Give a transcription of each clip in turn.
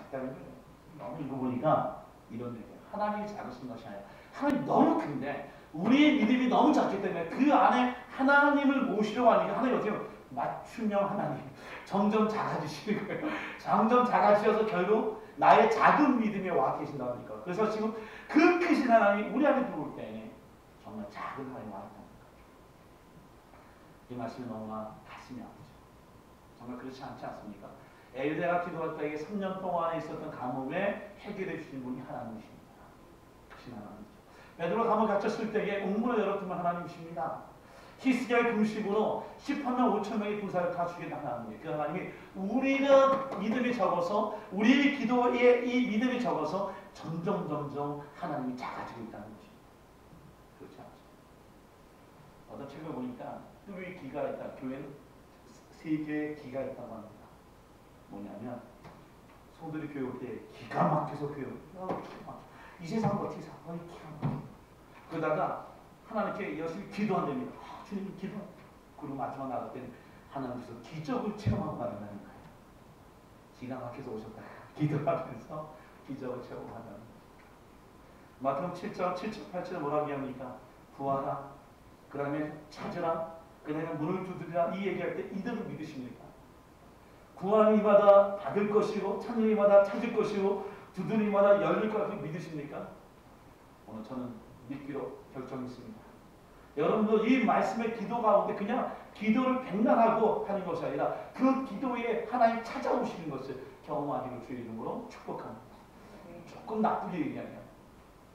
작다는 거예요. 너무 읽어보니까 이런 얘기예요. 하나님이 작으신 것이 아니라 하나님이 너무 큰데 우리의 믿음이 너무 작기 때문에 그 안에 하나님을 모시려고 하니까 하나님이 어떻게 맞춤형 하나님 점점 작아지시는 거예요. 점점 작아지셔서 결국 나의 작은 믿음에 와 계신다니까. 그래서 지금 그 크신 하나님이 우리 안에 들어올 때 정말 작은 하나님이 와 있다는 거예요. 이 말씀이 너무나 가슴이 아프죠. 정말 그렇지 않지 않습니까? 엘대가 기도할 때에 3년 동안에 있었던 가뭄에 해결해 주신 분이 하나님이십니다. 크신 하나님이죠. 베드로 감옥 갇혔을 때에 옥문을 열었던 하나님이십니다. 히스기야의 금식으로 18만 5천 명의 군사를 다 죽인 하나님이에요. 그 하나님이 우리가 믿음이 적어서 우리의 기도에 이 믿음이 적어서 점점 하나님이 작아지고 있다는 것입니다. 그렇지 않죠? 어떤 책을 보니까 뚜의 기가 있다. 교회는 세 개의 기가 있다고 합니다. 뭐냐면 성도들이 교회 올 때 기가 막혀서 교회 이 세상을 어떻게 살아? 기가 막혀. 그러다가 하나님께 열심히 기도한답니다. 주님 기도. 그리고 마지막 나갈 때는 하나님께서 기적을 체험하고 가는 거예요. 기가 막혀서 오셨다. 기도하면서 기적을 체험하는 거예요. 마태복음 7장 7절 8절에 뭐라고 합니까? 구하라. 그 다음에 찾으라. 그 다음에 문을 두드리라. 이 얘기할 때 이들을 믿으십니까? 구하는 이마다 받을 것이고 찾는 이마다 찾을 것이고 두드리는 이마다 열릴 것을 믿으십니까? 오늘 저는 믿기로 결정했습니다. 여러분도 이 말씀의 기도 가운데 그냥 기도를 백날하고 하는 것이 아니라 그 기도에 하나님 찾아오시는 것을 경험하기를 주의 이름으로 축복합니다. 조금 나쁘게 얘기하면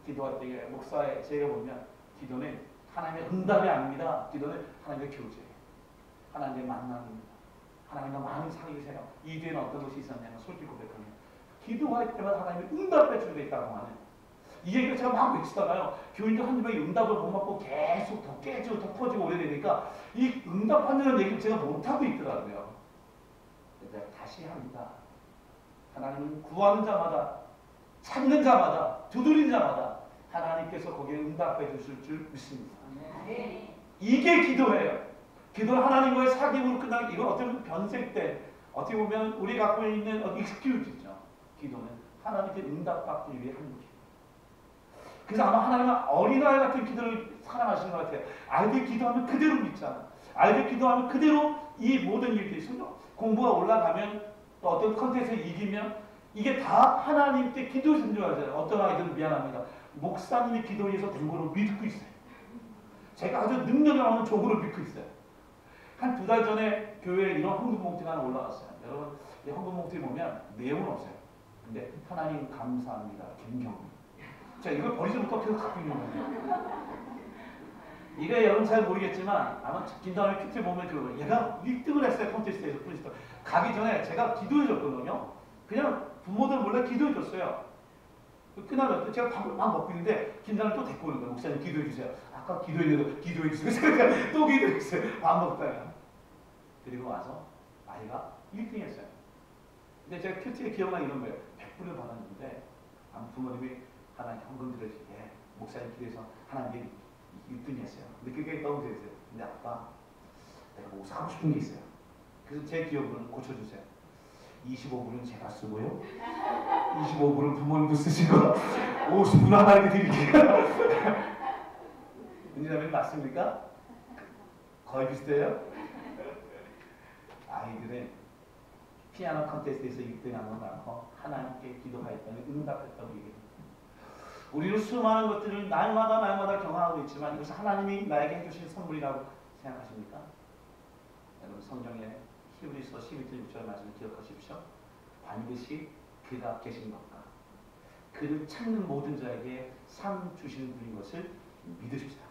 기도할 때 목사에 제가 보면 기도는 하나님의 응답이 아닙니다. 기도는 하나님의 교제예요. 하나님의 만남입니다. 하나님과 많은 사귀세요. 이 뒤에는 어떤 것이 있었냐면 솔직히 고백하면 기도할 때마다 하나님의 응답해 주게 있다고 하는 이 얘기를 제가 막 외치다가요. 교인들 한두 명이 응답을 못 받고 계속 더 깨지고 더 퍼지고 오래되니까 이 응답한다는 얘기를 제가 못하고 있더라고요. 그래서 다시 합니다. 하나님은 구하는 자마다 찾는 자마다 두드리는 자마다 하나님께서 거기에 응답해 주실 줄 믿습니다. 이게 기도예요. 기도는 하나님과의 사귐으로 끝나는 이건 어떻게 보면 변색된 어떻게 보면 우리 갖고 있는 익스큐즈죠. 기도는 하나님께 응답받기 위해 하는 것입니다. 그래서 아마 하나님은 어린아이 같은 기도를 사랑하시는 것 같아요. 아이들 기도하면 그대로 믿잖아. 아이들 기도하면 그대로 이 모든 일들이 있어요. 공부가 올라가면 또 어떤 컨텐츠에 이기면 이게 다 하나님께 기도해서 줄 알잖아요. 어떤 아이들은 미안합니다. 목사님이 기도해서 된 걸로 믿고 있어요. 제가 아주 능력이 많은 종으로 믿고 있어요. 한 2달 전에 교회에 이런 헌금 봉투가 하나 올라왔어요. 여러분 이 헌금 봉투에 보면 내용은 없어요. 근데 하나님 감사합니다. 김경민. 자, 이걸 버리지 못하고 계속 갖고 있는 거예요. 이게 여러분 잘 모르겠지만 아마 김다음에 큐트에 보면 그 얘가 1등을 했어요. 콘테스트에서 프리스터. 가기 전에 제가 기도해 줬거든요. 그냥 부모들 몰래 기도해 줬어요. 끝나면 제가 밥을 막 먹고 있는데 김다음에 또 데리고 오는 거예요. 목사님 기도해 주세요. 아까 기도했는데 기도해 주세요. 제가 또 기도했어요. 밥 먹다가. 그리고 와서 아이가 1등 했어요. 근데 제가 큐트에 기억나는 이런 거예요. 100불을 받았는데 아무 부모님이 하나님 현금 드려주게 목사님 기도해서 하나님께 1등이 했어요. 근데 그게 너무 재밌어요. 근데 아빠 내가 뭐 사고 싶은 게 있어요. 그래서 제 기억을 고쳐주세요. 25불은 제가 쓰고요. 25불은 부모님도 쓰시고 50불은 하나님께 드릴게요. 은지자매님 맞습니까? 거의 비슷해요? 아이들은 피아노 컨테스트에서 1등한 건 많고 하나님께 기도하였더니 응답했다고 얘기합니다. 우리는 수많은 것들을 날마다 경험하고 있지만 이것은 하나님이 나에게 해주신 선물이라고 생각하십니까? 여러분 성경에 히브리서 12절 6절 말씀을 기억하십시오. 반드시 그가 계신 것과 그를 찾는 모든 자에게 상 주시는 분인 것을 믿으십시다.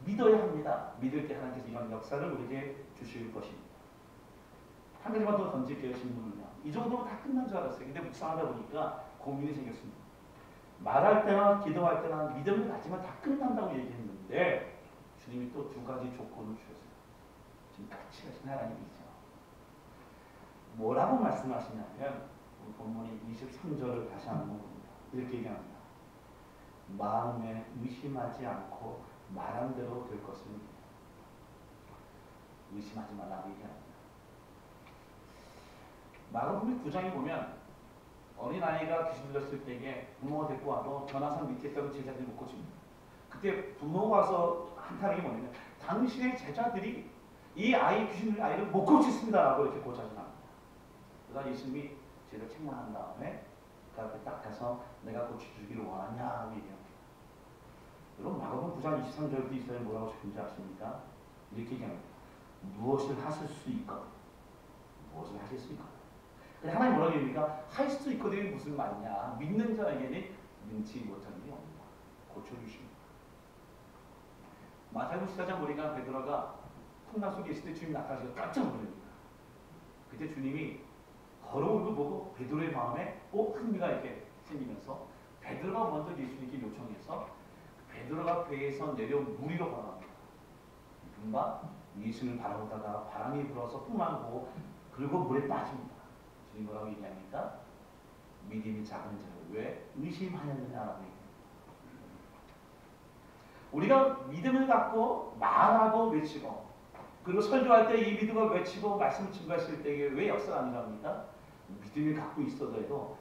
믿어야 합니다. 믿을 때 하나님께서 이런 역사를 우리에게 주실 것입니다. 한 가지만 더 던질게요. 질문을요. 이 정도면 다 끝난 줄 알았어요. 근데 묵상하다 보니까 고민이 생겼습니다. 말할 때나 기도할 때나 믿음을 가지면 다 끝난다고 얘기했는데 주님이 또 2가지 조건을 주셨어요. 지금 같이 가신 하나님이죠. 뭐라고 말씀하시냐면 우리 본문이 23절을 다시 한번 봅니다. 이렇게 얘기합니다. 마음에 의심하지 않고 말한 대로 될 것을 믿으라. 의심하지 말라고 얘기합니다. 마가복음 9장에 보면 어린아이가 귀신 들렸을 때에 부모가 데리고 와도 전화상 밑에 있던 제자들이 못 고칩니다. 그때 부모가 와서 한탄한 게 뭐냐면 당신의 제자들이 이 아이 귀신 아이를 못 고쳤습니다라고 이렇게 고쳐줍니다. 그러다 예수님이 제대로 책망한 다음에 그 앞에 딱 가서 내가 고쳐주기를 원하냐 얘기합니다. 여러분 마가복음 9장 23절도 이스라엘 뭐라고 적힌지 아십니까? 이렇게 얘기합니다. 무엇을 하실 수 있거든. 무엇을 하실 수 있거든. 하나님 뭐라고 얘기합니까? 할 수 있거든이 무슨 말이냐. 믿는 자에게는 능치 못한 일이 없다. 고쳐주십니다. 마태복음 14장 보니까 베드로가 풍랑 속에 있을 때 주님 나타나셔서 깜짝 놀랍니다. 그때 주님이 걸어오는 걸 보고 베드로의 마음에 흥미가 이렇게 생기면서 베드로가 먼저 예수님께 요청해서 베드로가 배에서 내려 물 위로 걸어갑니다. 금방 예수님을 바라보다가 바람이 불어서 풍랑을 보고 그리고 물에 빠집니다. 주님 뭐라고 얘기합니까? 믿음이 작은 자를 왜 의심하였느냐라고 얘기합니다. 우리가 믿음을 갖고 말하고 외치고 그리고 설교할 때 이 믿음을 외치고 말씀을 증거했을 때에 왜 역사가 아니랍니까? 믿음을 갖고 있어도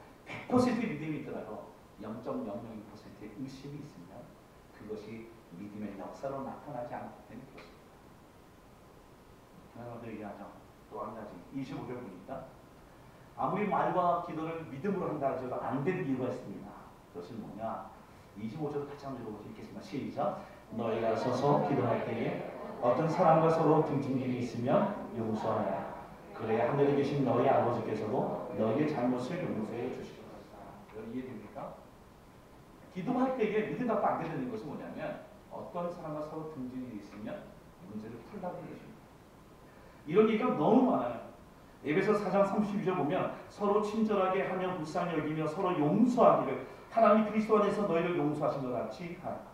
100% 믿음이 있더라도 0.002%의 의심이 있으면 그것이 믿음의 역사로 나타나지 않기 때문에 그렇습니다. 하나님도 얘기하죠. 또 한 가지 25절 보니까 아무리 말과 기도를 믿음으로 한다 하더라도 안 되는 이유가 있습니다. 그것은 뭐냐? 25절 같이 한번 읽어보겠습니다. 시작. 너희가 서서 기도할 때에 어떤 사람과 서로 등진 일이 있으면 용서하라. 그래야 하늘에 계신 너희 아버지께서도 너희의 잘못을 용서해 주실 것이다. 이해됩니까? 기도할 때에 믿음 갖고 안 되는 것은 뭐냐면 어떤 사람과 서로 등진 일이 있으면 문제를 풀라는 것입니다. 이런 얘기가 너무 많아요. 에베소 4장 32절 보면 서로 친절하게 하며 불쌍히 여기며 서로 용서하기를 하나님이 그리스도 안에서 너희를 용서하신 것 같이 하라.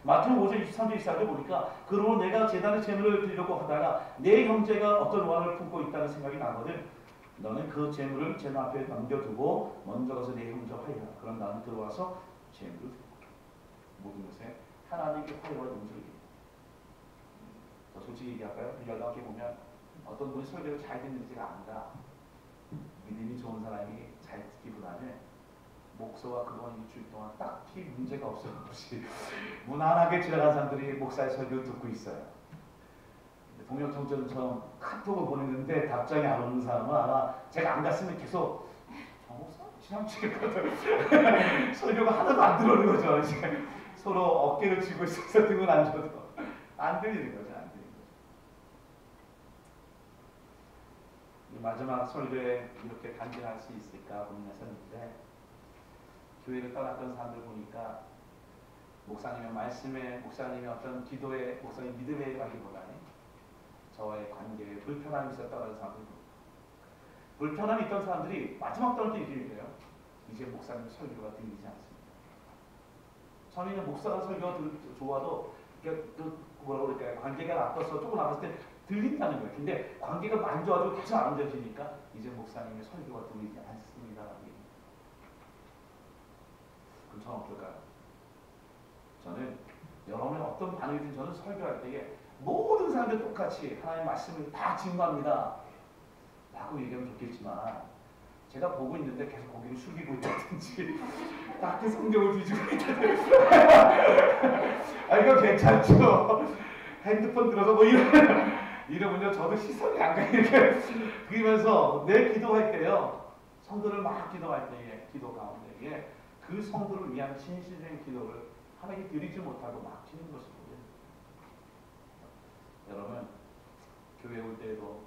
마태복음 5장 23절 24절 보니까 그러므로 내가 제단에 제물을 드리려고 하다가 내 형제가 어떤 원한을 품고 있다는 생각이 나거든 너는 그 제물을 제단 앞에 넘겨두고 먼저 가서 내 형제와 화해하라. 그럼 나는 들어와서 제물을 드리고 모든 것에 하나님께 화해와 용서를 드립니다. 더 솔직히 얘기할까요? 열나게 보면 어떤 분이 설교를 잘 듣는지가 안다. 믿음이 좋은 사람이 잘 듣기보다는 목사와 그동안 일주일 동안 딱히 문제가 없었듯이 무난하게 지나간 사람들이 목사의 설교를 듣고 있어요. 동력청전처럼 카톡을 보냈는데 답장이 안 오는 사람은 아마 제가 안 갔으면 계속 저 목사 지나치게 설교가 하나도 안 들어오는 거죠. 서로 어깨를 쥐고 있어서 등은 안 줘도 안 들리는 거죠. 안 들리는 거죠. 마지막 설교에 이렇게 간증할 수 있을까 고민했었는데 교회를 떠났던 사람들 보니까 목사님의 말씀에 목사님의 어떤 기도에 목사님 믿음에 가기보다는 저와의 관계에 불편함이 있었다는 사람들 봅니다. 불편함이 있던 사람들이 마지막 떠날 때 이렇게 얘기해요. 이제 목사님 설교가 들리지 않습니다. 처음에는 목사가 설교가 좋아도 뭐라고 그럴까요? 관계가 나빠서 조금 나빴을 때 들린다는 거예요. 근데 관계가 많이 좋아지고 계속 안 얹어지니까 이제 목사님의 설교가 들리지 않습니다. 그럼 저는 어떨까요? 저는 여러분의 어떤 반응이든 저는 설교할 때에 모든 사람들 똑같이 하나님의 말씀을 다 증거합니다 라고 얘기하면 좋겠지만 제가 보고 있는데 계속 고개를 숙이고 있다든지 딱히 성경을 뒤지고 있다든지 이거 괜찮죠? 핸드폰 들어서 뭐 이러면요 저도 시선이 안 가요. 이렇게 그러면서 내 기도할 때요 성도를 막 기도할 때에 기도 가운데에 그 성도를 위한 진실된 기도를 하나님께 드리지 못하고 막히는 것을 보여요. 여러분 교회 올 때에도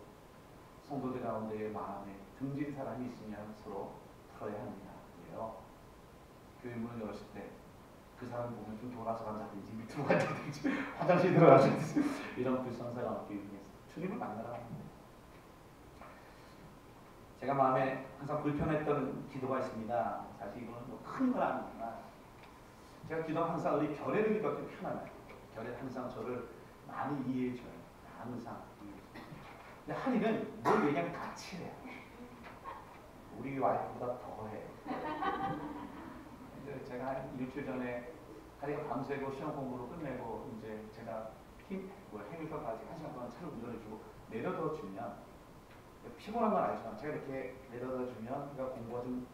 성도들 가운데의 마음에 등진 사람이 있으면 서로 풀어야 합니다. 그래요. 교회 문을 열었을 때 그 사람 보면 좀 돌아서 간다든지 밑으로 간다든지 화장실 들어가든지 이런 불성사가 없기 위해서 주님을 만나러 합니다. 제가 마음에 항상 불편했던 기도가 있습니다. 사실 이거는 뭐 큰 건 아니지만 제가 기도하면 항상 우리 결례를 기도할 때 편안해요. 결례는 항상 저를 많이 이해해줘요. 항상 이해해줘요. 근데 한이는 뭘 얘기하면 같이 해요. 우리 와이프보다 더 해요. 근데 제가 한 일주일 전에 한이가 밤새고 시험 공부를 끝내고 이제 제가 해밀턴까지 1시간 동안 차를 운전해주고 내려다 주면 피곤한 건 알지만 제가 이렇게 내려다 주면 그러니까 공부가 좀